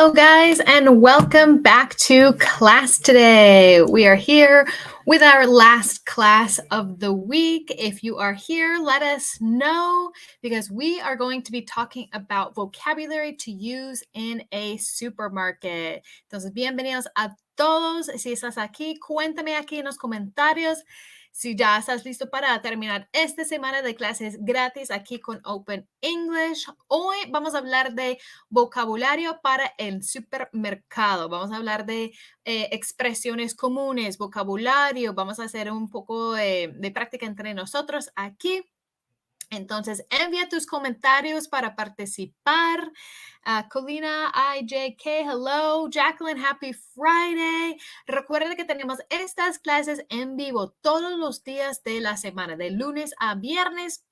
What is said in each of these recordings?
Hello, guys, and welcome back to class today. We are here with our last class of the week. If you are here, let us know because we are going to be talking about vocabulary to use in a supermarket. Entonces, bienvenidos a todos. Si estás aquí, cuéntame aquí en los comentarios si ya estás listo para terminar esta semana de clases gratis aquí con Open English. Hoy vamos a hablar de vocabulario para el supermercado. Vamos a hablar de expresiones comunes, vocabulario. Vamos a hacer un poco de práctica entre nosotros aquí. Entonces, envía tus comentarios para participar. Colina, IJK, hello. Jacqueline, happy Friday. Recuerden que tenemos estas clases en vivo todos los días de la semana, de lunes a viernes.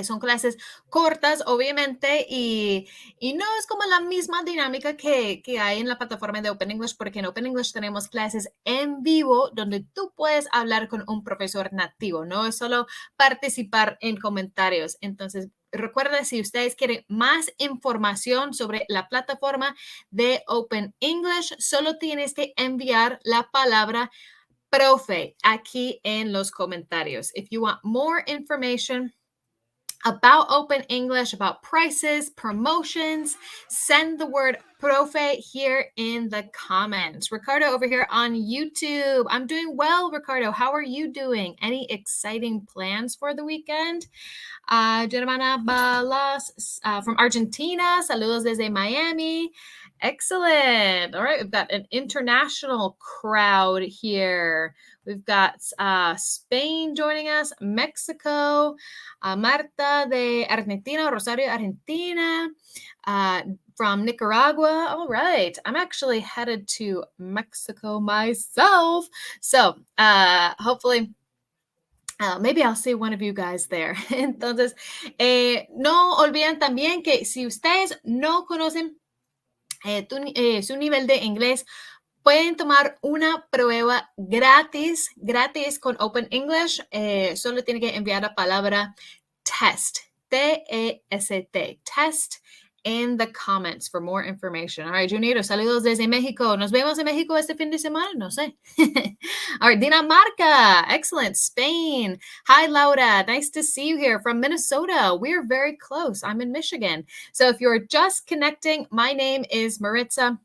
Son clases cortas, obviamente, y no es como la misma dinámica que hay en la plataforma de Open English, porque en Open English tenemos clases en vivo donde tú puedes hablar con un profesor nativo, no es solo participar en comentarios. Entonces, recuerda, si ustedes quieren más información sobre la plataforma de Open English, solo tienes que enviar la palabra profe aquí en los comentarios. If you want more information about Open English, about prices, promotions, send the word profe here in the comments. Ricardo over here on YouTube. I'm doing well, Ricardo. How are you doing? Any exciting plans for the weekend? Germana Balas from Argentina. Saludos desde Miami. Excellent. All right, we've got an international crowd here. We've got Spain joining us, Mexico, Marta de Argentina, Rosario, Argentina, from Nicaragua. All right. I'm actually headed to Mexico myself. So hopefully, maybe I'll see one of you guys there. Entonces, no olviden también que si ustedes no conocen su nivel de inglés, pueden tomar una prueba gratis con Open English. Solo tienen que enviar la palabra test, T-E-S-T, test in the comments for more information. All right, Junito, saludos desde México. ¿Nos vemos en México este fin de semana? No sé. All right, Dinamarca, excellent. Spain. Hi, Laura. Nice to see you here from Minnesota. We're very close. I'm in Michigan. So if you're just connecting, my name is Maritza,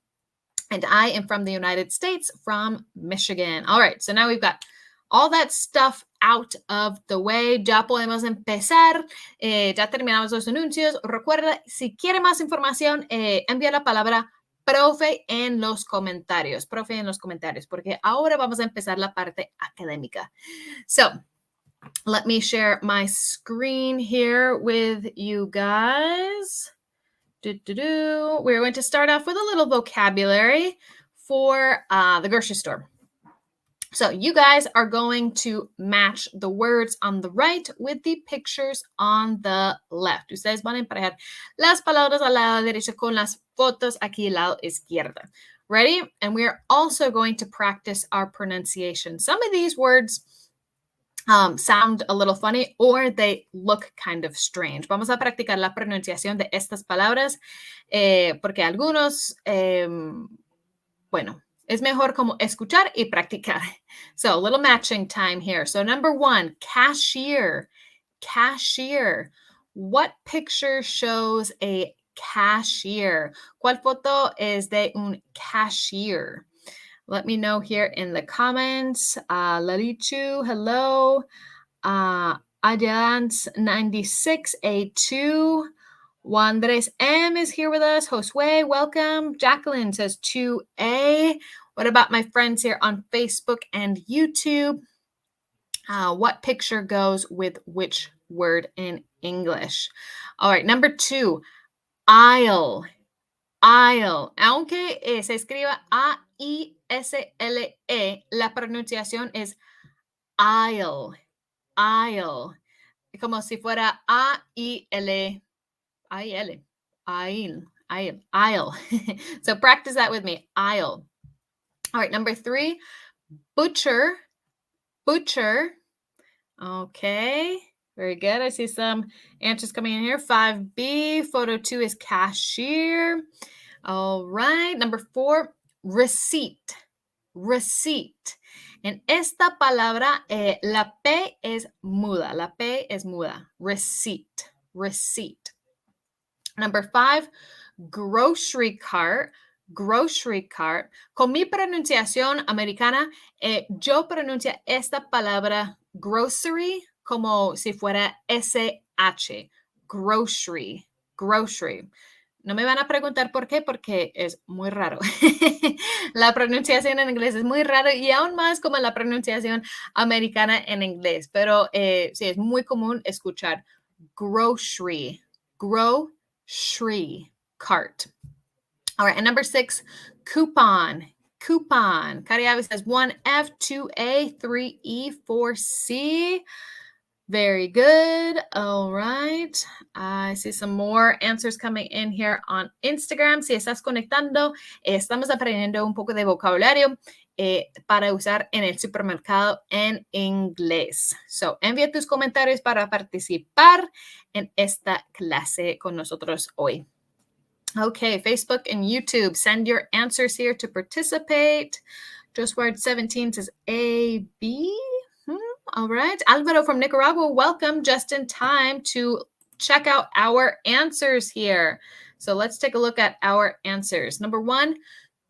and I am from the United States, from Michigan. All right, so now we've got all that stuff out of the way. Ya podemos empezar. Ya terminamos los anuncios. Recuerda, si quiere más información, envía la palabra profe en los comentarios. Profe en los comentarios, porque ahora vamos a empezar la parte académica. So, let me share my screen here with you guys. We're going to start off with a little vocabulary for the grocery store. So you guys are going to match the words on the right with the pictures on the left. Ustedes van a emparejar las palabras al lado derecho con las fotos aquí al lado izquierdo. Ready? And we're also going to practice our pronunciation. Some of these words sound a little funny or they look kind of strange. Vamos a practicar la pronunciación de estas palabras porque algunos, bueno, es mejor como escuchar y practicar. So a little matching time here. So number one, cashier. Cashier. What picture shows a cashier? ¿Cuál foto es de un cashier? Let me know here in the comments. Lalichu, hello. Adjans96A2. Wandres M is here with us. Josue, welcome. Jacqueline says 2A. What about my friends here on Facebook and YouTube? What picture goes with which word in English? All right, number two, aisle. Aisle. Aunque se escriba A-I-S-L-E, la pronunciación es aisle. Aisle. Como si fuera A-I-L. I-L. Aisle. Aisle. Aisle. So practice that with me. Aisle. All right, number three, butcher. Butcher. Okay. Very good. I see some answers coming in here. 5B. Photo 2 is cashier. All right. Number 4, receipt. Receipt. En esta palabra, la P es muda. La P es muda. Receipt. Receipt. Number 5, grocery cart. Grocery cart. Con mi pronunciación americana, yo pronuncio esta palabra grocery como si fuera SH. Grocery. Grocery. No me van a preguntar por qué, porque es muy raro. La pronunciación en inglés es muy raro y aún más como la pronunciación americana en inglés. Pero sí, es muy común escuchar grocery, grocery cart. All right, and number 6, coupon. Coupon. Cariabi says 1F, 2A, 3E, 4C. Very good. All right. I see some more answers coming in here on Instagram. Si estás conectando, estamos aprendiendo un poco de vocabulario para usar en el supermercado en inglés. So, envía tus comentarios para participar en esta clase con nosotros hoy. Okay, Facebook and YouTube, send your answers here to participate. Just Word 17 says A, B. All right. Alvaro from Nicaragua, welcome just in time to check out our answers here. So let's take a look at our answers. Number 1,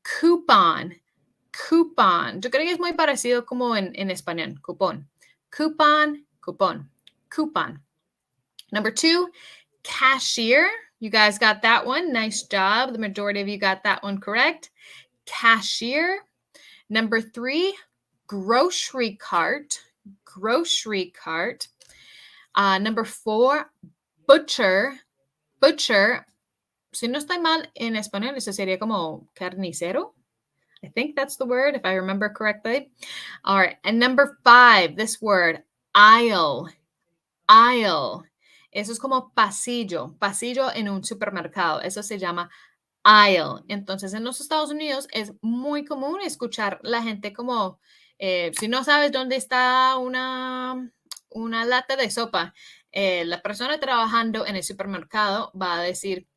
coupon. Coupon. Yo creo que es muy parecido como en español. Coupon. Coupon, coupon, coupon. Number 2, cashier. You guys got that one. Nice job. The majority of you got that one correct. Cashier. Number 3, grocery cart. Grocery cart. Number 4, butcher. Butcher. Si no estoy mal en español, eso sería como carnicero. I think that's the word, if I remember correctly. All right. And number 5, this word, aisle. Aisle. Eso es como pasillo. Pasillo en un supermercado. Eso se llama aisle. Entonces, en los Estados Unidos es muy común escuchar la gente como, si no sabes dónde está una lata de sopa, la persona trabajando en el supermercado va a decir,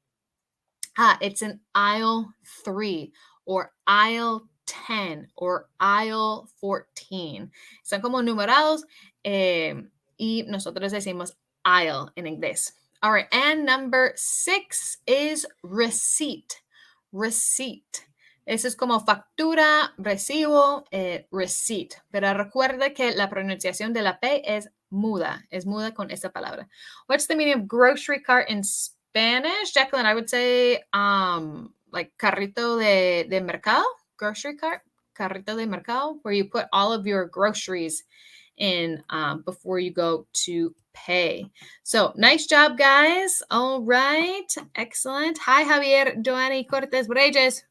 it's an aisle 3 or aisle 10 or aisle 14. Están como numerados y nosotros decimos aisle en inglés. All right, and number 6 is receipt. Receipt. Eso es como factura, recibo, receipt. Pero recuerde que la pronunciación de la P es muda con esta palabra. What's the meaning of grocery cart in Spanish? Jacqueline, I would say like carrito de mercado, grocery cart, carrito de mercado, where you put all of your groceries in before you go to pay. So nice job, guys. All right. Excellent. Hi, Javier Joanny Cortez Brejes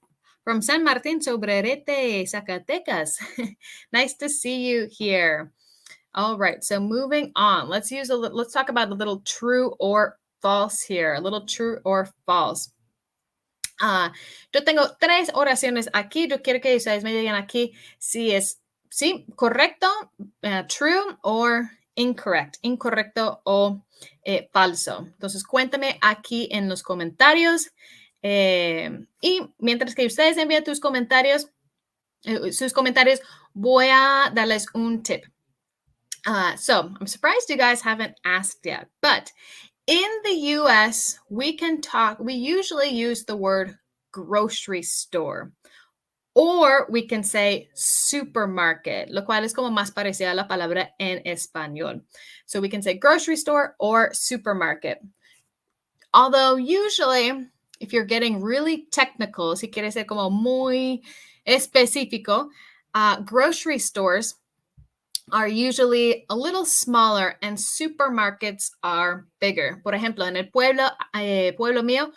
from San Martin Sobrerete, Zacatecas. Nice to see you here. All right. So moving on, let's talk about a little true or false here. A little true or false. Yo tengo 3 oraciones aquí. Yo quiero que ustedes me digan aquí si es sí, correcto, true or incorrect, incorrecto o falso. Entonces, cuéntame aquí en los comentarios. Y mientras que ustedes envían sus comentarios, voy a darles un tip. So, I'm surprised you guys haven't asked yet, but in the US, we usually use the word grocery store. Or we can say supermarket, lo cual es como más parecida a la palabra en español. So we can say grocery store or supermarket. Although usually, if you're getting really technical, si quieres ser como muy específico, grocery stores are usually a little smaller and supermarkets are bigger. Por ejemplo, en el pueblo mío,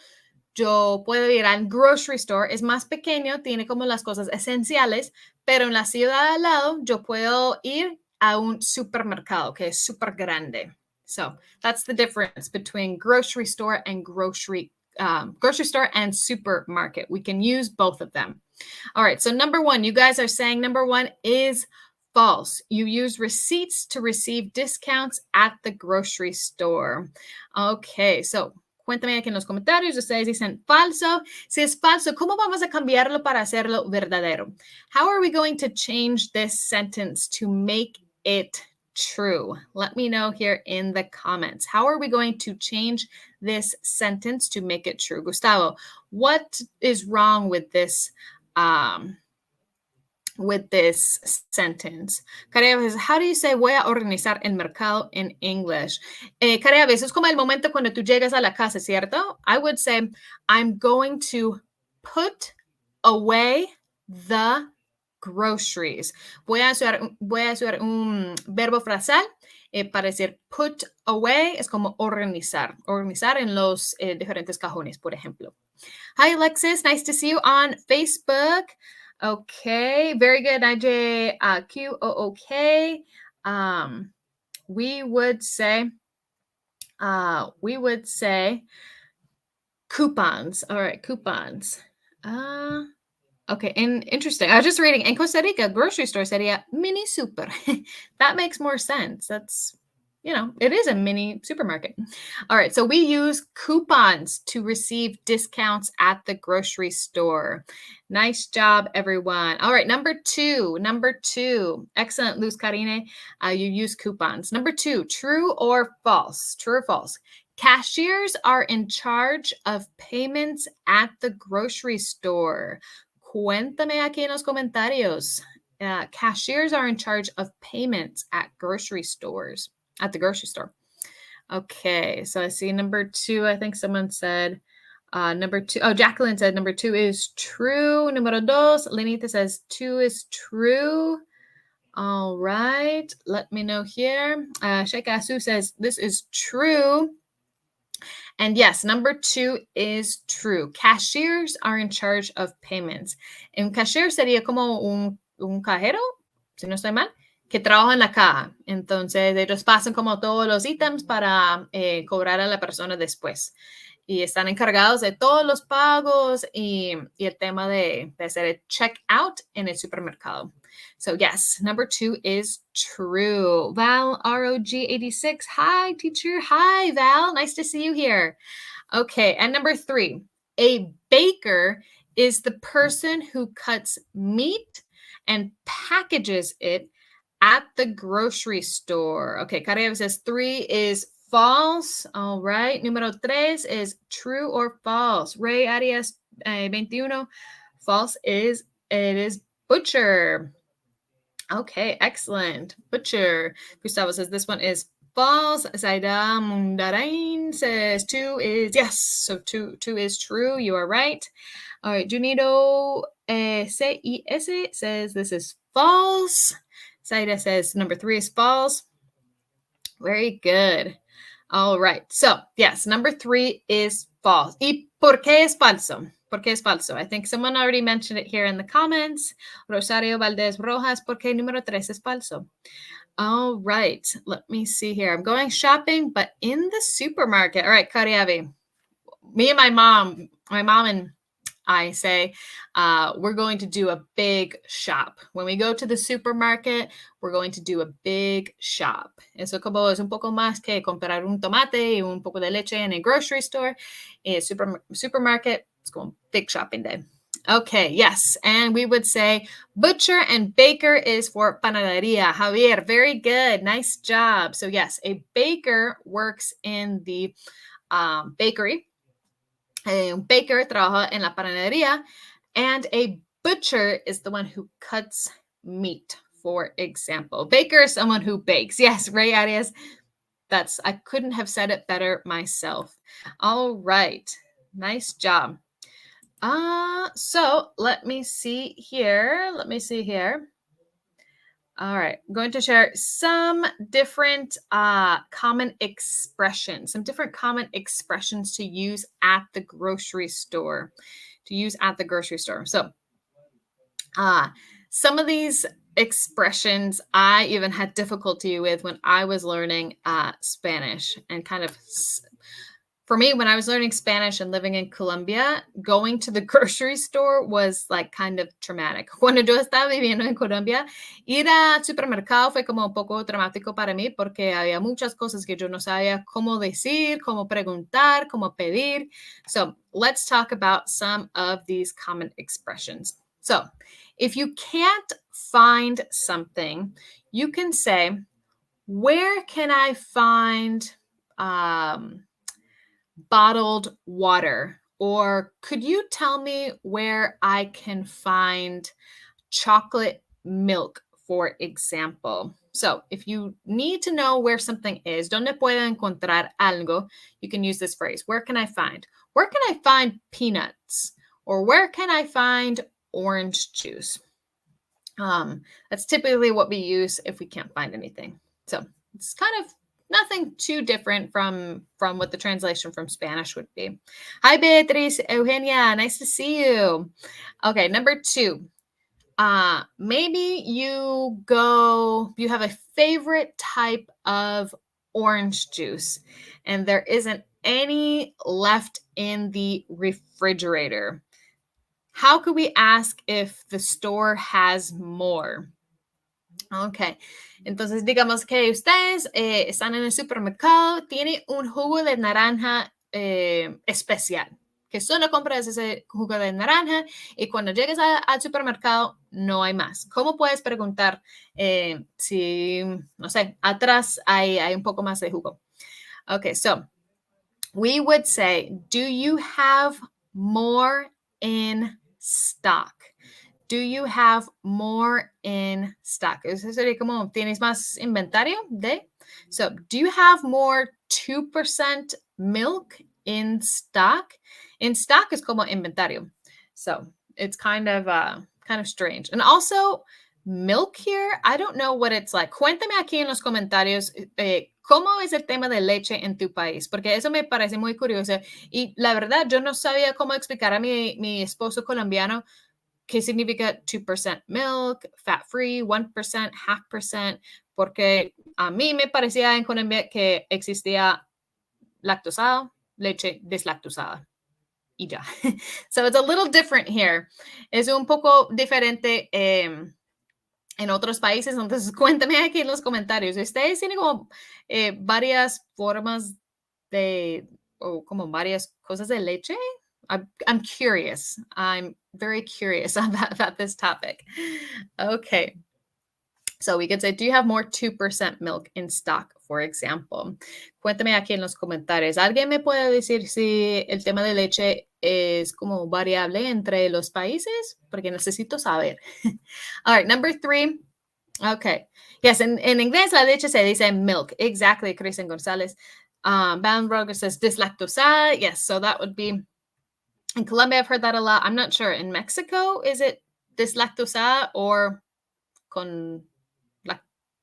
yo puedo ir al grocery store, es más pequeño, tiene como las cosas esenciales, pero en la ciudad al lado yo puedo ir a un supermercado que es súper grande. So that's the difference between grocery store and supermarket. We can use both of them. All right, so number 1, you guys are saying number 1 is false. You use receipts to receive discounts at the grocery store. Okay, so Cuéntame aquí en los comentarios. Ustedes dicen falso. Si es falso, ¿cómo vamos a cambiarlo para hacerlo verdadero? How are we going to change this sentence to make it true? Let me know here in the comments. How are we going to change this sentence to make it true? Gustavo, what is wrong with this sentence? Karea, how do you say voy a organizar el mercado in English? Karea, eso es como el momento cuando tú llegas a la casa, ¿cierto? I would say, I'm going to put away the groceries. Voy a usar un verbo frasal para decir put away, es como organizar en los diferentes cajones, por ejemplo. Hi, Alexis. Nice to see you on Facebook. Okay, very good, IJ. QOOK. We would say coupons. All right, coupons. Okay, and interesting. I was just reading in Costa Rica, grocery store sería mini super. That makes more sense. That's, it is a mini supermarket. All right, so we use coupons to receive discounts at the grocery store. Nice job, everyone. All right, number two. Excellent, Luz Karine. You use coupons. Number 2, true or false? True or false? Cashiers are in charge of payments at the grocery store. Cuéntame aquí en los comentarios. Cashiers are in charge of payments at grocery stores, at the grocery store. Okay, so I see number 2. I think someone said number 2. Oh, Jacqueline said number 2 is true. Número 2, Lenita says 2 is true. All right, let me know here. Sheikh Asu says this is true. And yes, number 2 is true. Cashiers are in charge of payments. Un cashier sería como un cajero, si no estoy mal, que trabaja en la caja. Entonces, ellos pasan como todos los ítems para cobrar a la persona después. Y están encargados de todos los pagos y el tema de hacer el checkout en el supermercado. So yes, number 2 is true. Val, ROG86. Hi, teacher. Hi, Val. Nice to see you here. Okay, and number 3, a baker is the person who cuts meat and packages it at the grocery store. Okay, Kareva says 3 is false. All right. Número 3 is true or false. Ray Arias 21. False it is butcher. Okay, excellent. Butcher. Gustavo says this one is false. Zaida Mundarain says 2 is yes. So 2 is true. You are right. All right. Junito CIS says this is false. Zaida says number 3 is false. Very good. All right. So, yes, number 3 is false. ¿Y por qué es falso? ¿Por qué es falso? I think someone already mentioned it here in the comments. Rosario Valdez Rojas, ¿por qué número 3 es falso? All right. Let me see here. I'm going shopping, but in the supermarket. All right, Kariavi. Me and my mom and I say, we're going to do a big shop. When we go to the supermarket, we're going to do a big shop. Eso como es un poco más que comprar un tomate y un poco de leche en a grocery store. Supermarket, it's como big shopping day. Okay, yes. And we would say butcher and baker is for panadería. Javier, very good. Nice job. So yes, a baker works in the bakery. Un baker trabaja en la panadería, and a butcher is the one who cuts meat, for example. Baker is someone who bakes. Yes, Ray Arias. I couldn't have said it better myself. All right. Nice job. So let me see here. All right, I'm going to share some different common expressions to use at the grocery store. So some of these expressions I even had difficulty with when I was learning Spanish and kind of For me, when I was learning Spanish and living in Colombia, going to the grocery store was like kind of traumatic. Cuando yo estaba viviendo en Colombia, ir al supermercado fue como un poco traumático para mí porque había muchas cosas que yo no sabía cómo decir, cómo preguntar, cómo pedir. So let's talk about some of these common expressions. So if you can't find something, you can say, where can I find bottled water? Or could you tell me where I can find chocolate milk, for example? So if you need to know where something is, donde puedo encontrar algo, you can use this phrase. Where can I find? Where can I find peanuts? Or where can I find orange juice? That's typically what we use if we can't find anything. So it's kind of nothing too different from what the translation from Spanish would be. Hi, Beatriz, Eugenia, nice to see you. Okay, number 2. Maybe you have a favorite type of orange juice and there isn't any left in the refrigerator. How could we ask if the store has more? Ok, entonces digamos que ustedes están en el supermercado, tiene un jugo de naranja especial, que solo compras ese jugo de naranja y cuando llegues al supermercado no hay más. ¿Cómo puedes preguntar si, no sé, atrás hay un poco más de jugo? Ok, so we would say, do you have more in stock? Do you have more in stock? Eso sería como, ¿tienes más inventario de? So, do you have more 2% milk in stock? In stock is como inventario. So, it's kind of strange. And also, milk here, I don't know what it's like. Cuéntame aquí en los comentarios cómo es el tema de leche en tu país, porque eso me parece muy curioso. Y la verdad, yo no sabía cómo explicar a mi esposo colombiano qué significa 2% milk, fat-free, 1%, half percent, porque a mí me parecía en Colombia que existía lactosada, leche deslactosada. Y ya. So it's a little different here. Es un poco diferente en otros países, entonces cuéntame aquí en los comentarios. ¿Ustedes tienen como varias formas o como varias cosas de leche? I'm curious. I'm very curious about this topic. Okay. So we could say, do you have more 2% milk in stock, for example? Cuéntame aquí en los comentarios. ¿Alguien me puede decir si el tema de leche es como variable entre los países? Porque necesito saber. All right, number 3. Okay. Yes, en inglés la leche se dice milk. Exactly, Kristen Gonzalez. Boundbroker says deslactosada. Yes, so that would be... In Colombia, I've heard that a lot. I'm not sure. In Mexico, is it deslactosada or con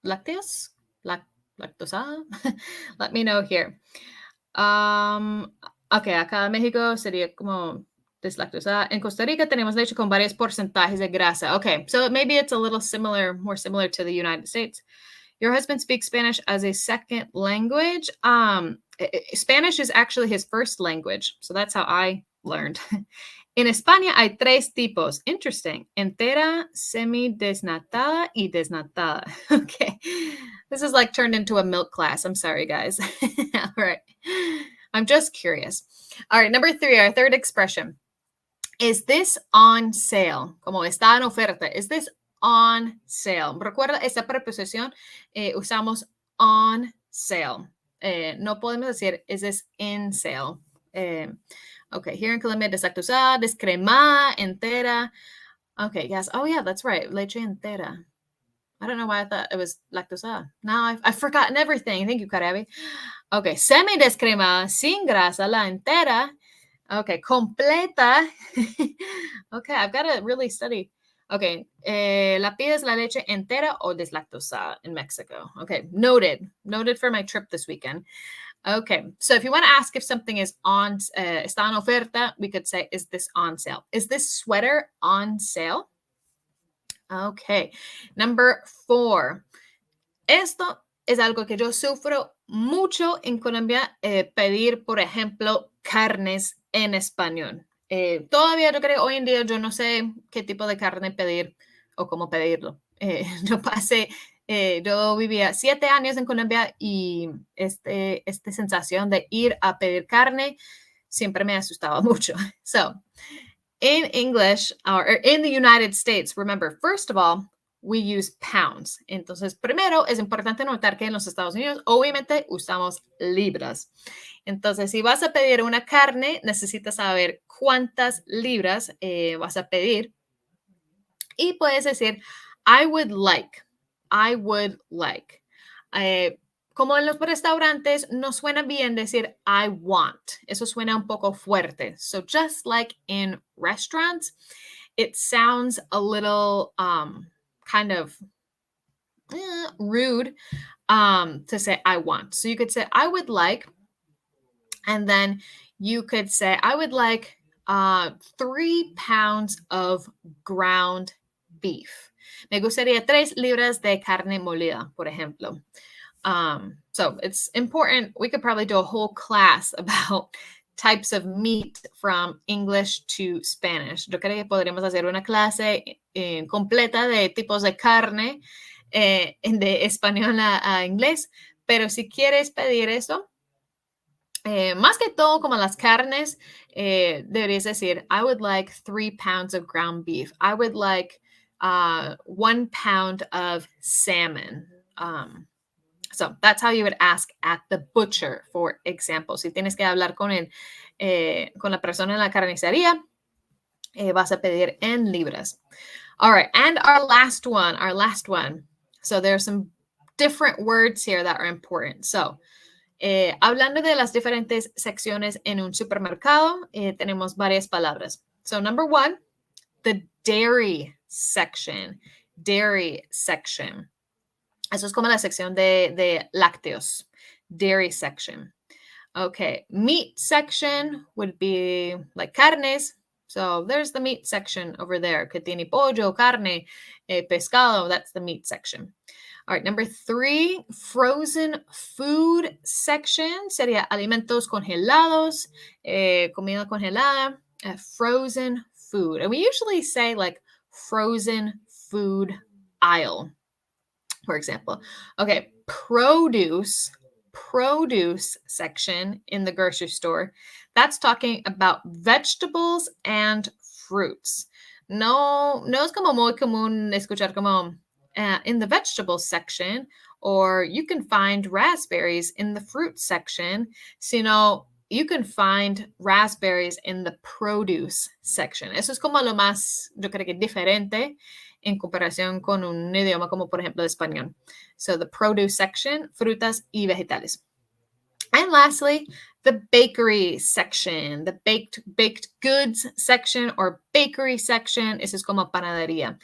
lácteos? Lactosada? Let me know here. Okay, acá en México sería como deslactosada. En Costa Rica tenemos leche con varios porcentajes de grasa. Okay, so maybe it's a little more similar to the United States. Your husband speaks Spanish as a second language. Spanish is actually his first language, so that's how I learned. En España hay 3 tipos. Interesting. Entera, semi-desnatada, y desnatada. Okay. This is like turned into a milk class. I'm sorry, guys. All right. I'm just curious. All right. Number 3, our third expression. Is this on sale? Como está en oferta. Is this on sale? Recuerda, esta preposición usamos on sale. No podemos decir, is this in sale? Okay, here in Colombia, deslactosada, descremada, entera. Okay, yes. Oh, yeah, that's right. Leche entera. I don't know why I thought it was lactosada. Now I've forgotten everything. Thank you, Carabi. Okay, semi-descremada, sin grasa, la entera. Okay, completa. Okay, I've got to really study. Okay, la pides la leche entera o deslactosada in Mexico. Okay, noted. Noted for my trip this weekend. Okay, so if you want to ask if something is on, está en oferta, we could say, is this on sale? Is this sweater on sale? Okay, number 4. Esto es algo que yo sufro mucho en Colombia pedir, por ejemplo, carnes en español. Todavía yo creo, hoy en día yo no sé qué tipo de carne pedir o cómo pedirlo. Yo vivía 7 años en Colombia y esta sensación de ir a pedir carne siempre me asustaba mucho. So, in English, or in the United States, remember, first of all, we use pounds. Entonces, primero es importante notar que en los Estados Unidos, obviamente, usamos libras. Entonces, si vas a pedir una carne, necesitas saber cuántas libras vas a pedir. Y puedes decir, I would like, I would like. Eh, como en los restaurantes, no suena bien decir I want. Eso suena un poco fuerte. So just like in restaurants, it sounds a little kind of rude to say I want. So you could say I would like, and then you could say I would like 3 pounds of ground beef. Me gustaría 3 libras de carne molida, por ejemplo. So it's important. We could probably do a whole class about types of meat from English to Spanish. Yo creo que podríamos hacer una clase completa de tipos de carne de español a inglés, pero si quieres pedir eso, más que todo como las carnes, deberías decir, I would like 3 pounds of ground beef. I would like 1 pound of salmon. So that's how you would ask at the butcher, for example. Si tienes que hablar con la persona en la carnicería, vas a pedir en libras. All right, and our last one. So there's some different words here that are important. So, hablando de las diferentes secciones en un supermercado, tenemos varias palabras. So, number 1, the dairy section. Dairy section. Eso es como la sección de lácteos. Dairy section. Okay, meat section would be like carnes. So there's the meat section over there. Que tiene pollo, carne, pescado. That's the meat section. All right, number 3, frozen food section. Sería alimentos congelados, comida congelada, frozen food. And we usually say like frozen food aisle, for example. Okay, produce section in the grocery store. That's talking about vegetables and fruits. No es como muy común escuchar como in the vegetables section, or you can find raspberries in the fruit section, sino you can find raspberries in the produce section. Eso es como lo más, yo creo que diferente en comparación con un idioma como por ejemplo el español. So the produce section, frutas y vegetales. And lastly, the bakery section, the baked goods section or bakery section. Eso es como panadería.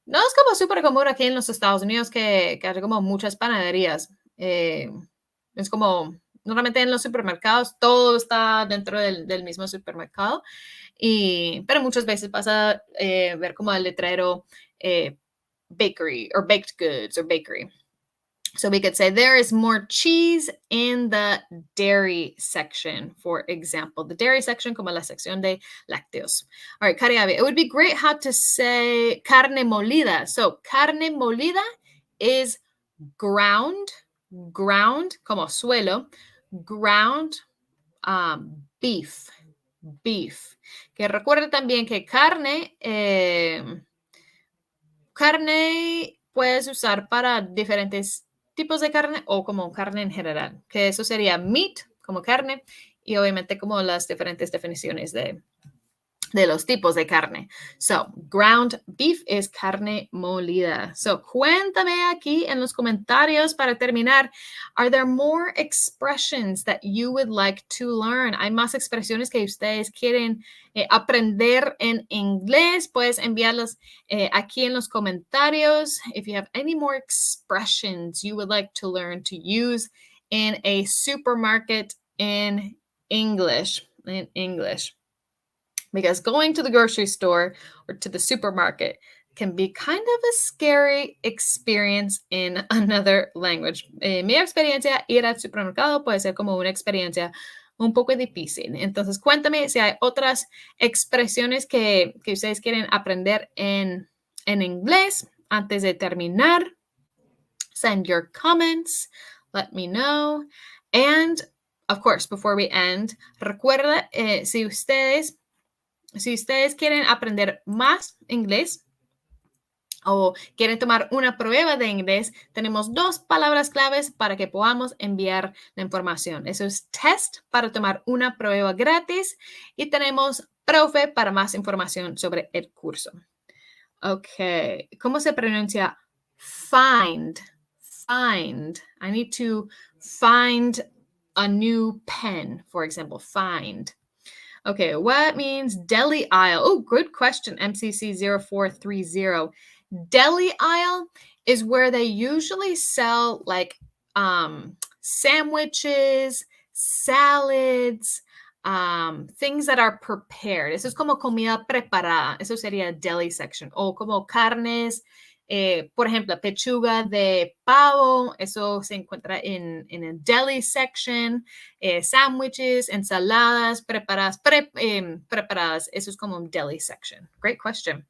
No es como súper común aquí en los Estados Unidos que haya como muchas panaderías. Es como, normalmente en los supermercados todo está dentro del mismo supermercado, pero muchas veces pasa ver como el letrero bakery or baked goods or bakery. So we could say there is more cheese in the dairy section, for example. The dairy section como la sección de lácteos. All right, Cariabe, it would be great how to say carne molida. So carne molida is ground como suelo, ground beef. Que recuerde también que carne puedes usar para diferentes tipos de carne o como carne en general, que eso sería meat como carne y obviamente como las diferentes definiciones de los tipos de carne. So, ground beef es carne molida. So, cuéntame aquí en los comentarios para terminar, are there more expressions that you would like to learn? ¿Hay más expresiones que ustedes quieren aprender en inglés? Puedes enviarlas aquí en los comentarios. If you have any more expressions you would like to learn to use in a supermarket in English. Because going to the grocery store or to the supermarket, can be kind of a scary experience in another language. Mi experiencia, ir al supermercado puede ser como una experiencia un poco difícil. Entonces, cuéntame si hay otras expresiones que ustedes quieren aprender en inglés antes de terminar. Send your comments. Let me know. And, of course, before we end, recuerda, si ustedes quieren aprender más inglés, o quieren tomar una prueba de inglés, tenemos 2 palabras claves para que podamos enviar la información. Eso es test para tomar una prueba gratis y tenemos profe para más información sobre el curso. Ok, ¿cómo se pronuncia find? Find. I need to find a new pen, for example, find. Okay, what means deli aisle? Oh, good question, MCC0430. Deli aisle is where they usually sell like sandwiches, salads, things that are prepared. Eso es como comida preparada. Eso sería deli section. O como carnes, por ejemplo, pechuga de pavo. Eso se encuentra en el deli section. Sandwiches, ensaladas preparadas, preparadas. Eso es como un deli section. Great question.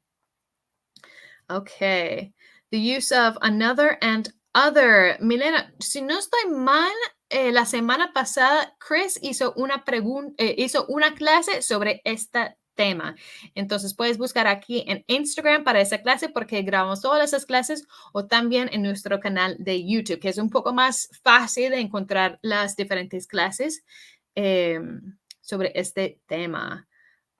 Okay. The use of another and other. Milena, si no estoy mal, la semana pasada Chris hizo una clase sobre este tema. Entonces puedes buscar aquí en Instagram para esa clase porque grabamos todas esas clases o también en nuestro canal de YouTube, que es un poco más fácil de encontrar las diferentes clases sobre este tema.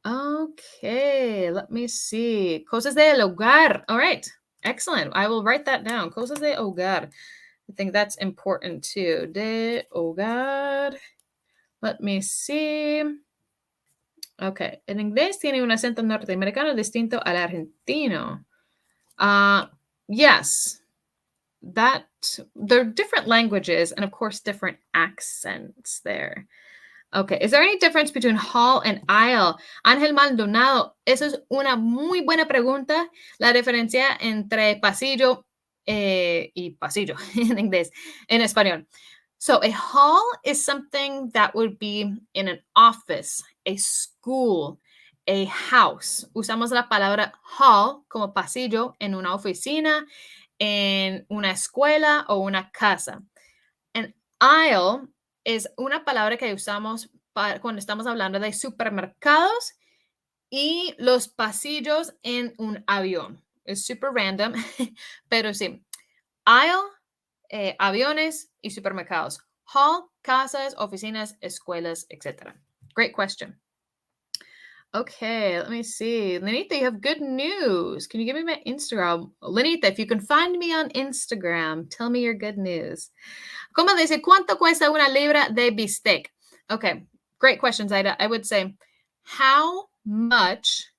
Okay, let me see. Cosas del hogar. All right, excellent. I will write that down. Cosas de hogar. I think that's important too. De hogar. Let me see. Okay, en inglés tiene un acento norteamericano distinto al argentino. Yes, that they're different languages and of course different accents there. Okay, is there any difference between hall and aisle? Ángel Maldonado, eso es una muy buena pregunta. La diferencia entre pasillo y pasillo en inglés, en español. So a hall is something that would be in an office, a school, a house. Usamos la palabra hall como pasillo en una oficina, en una escuela o una casa. An aisle es una palabra que usamos cuando estamos hablando de supermercados y los pasillos en un avión. Es super random, pero sí. Aisle, aviones y supermercados. Hall, casas, oficinas, escuelas, etc. Great question. Okay, let me see. Lenita, you have good news. Can you give me my Instagram? Lenita, if you can find me on Instagram, tell me your good news. ¿Cómo dice cuánto cuesta una libra de bistec? Okay, great question, Zaida. I would say, how much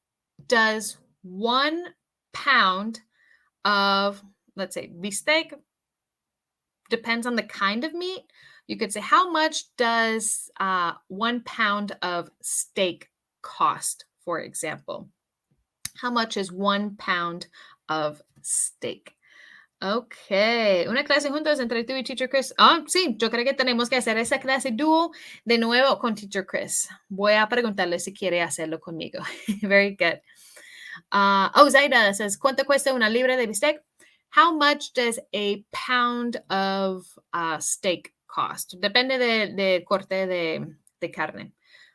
does 1 pound of, let's say, bistec, depends on the kind of meat. You could say, how much does 1 pound of steak cost, for example? How much is 1 pound of steak? Ok, una clase juntos entre tú y Teacher Chris. Sí, yo creo que tenemos que hacer esa clase dúo de nuevo con Teacher Chris. Voy a preguntarle si quiere hacerlo conmigo. Very good. Zaida says, ¿cuánto cuesta una libra de bistec? How much does a pound of steak cost? Depende del corte de carne.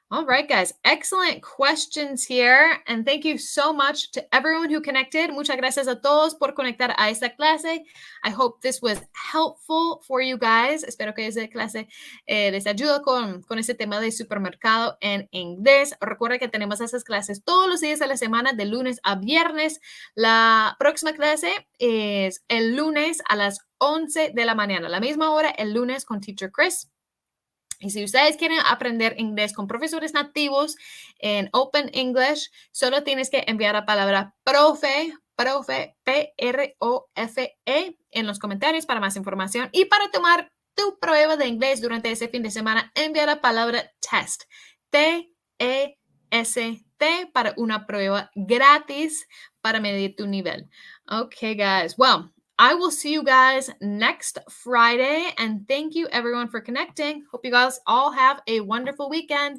All right, guys. Excellent questions here. And thank you so much to everyone who connected. Muchas gracias a todos por conectar a esta clase. I hope this was helpful for you guys. Espero que esta clase les ayude con ese tema de supermercado en inglés. Recuerda que tenemos esas clases todos los días de la semana, de lunes a viernes. La próxima clase es el lunes a las 11 de la mañana. La misma hora, el lunes con Teacher Chris. Y si ustedes quieren aprender inglés con profesores nativos en Open English, solo tienes que enviar la palabra profe, P-R-O-F-E, en los comentarios para más información. Y para tomar tu prueba de inglés durante ese fin de semana, envía la palabra test, T-E-S-T. para una prueba gratis para medir tu nivel. Okay, guys. Well, I will see you guys next Friday. And thank you, everyone, for connecting. Hope you guys all have a wonderful weekend.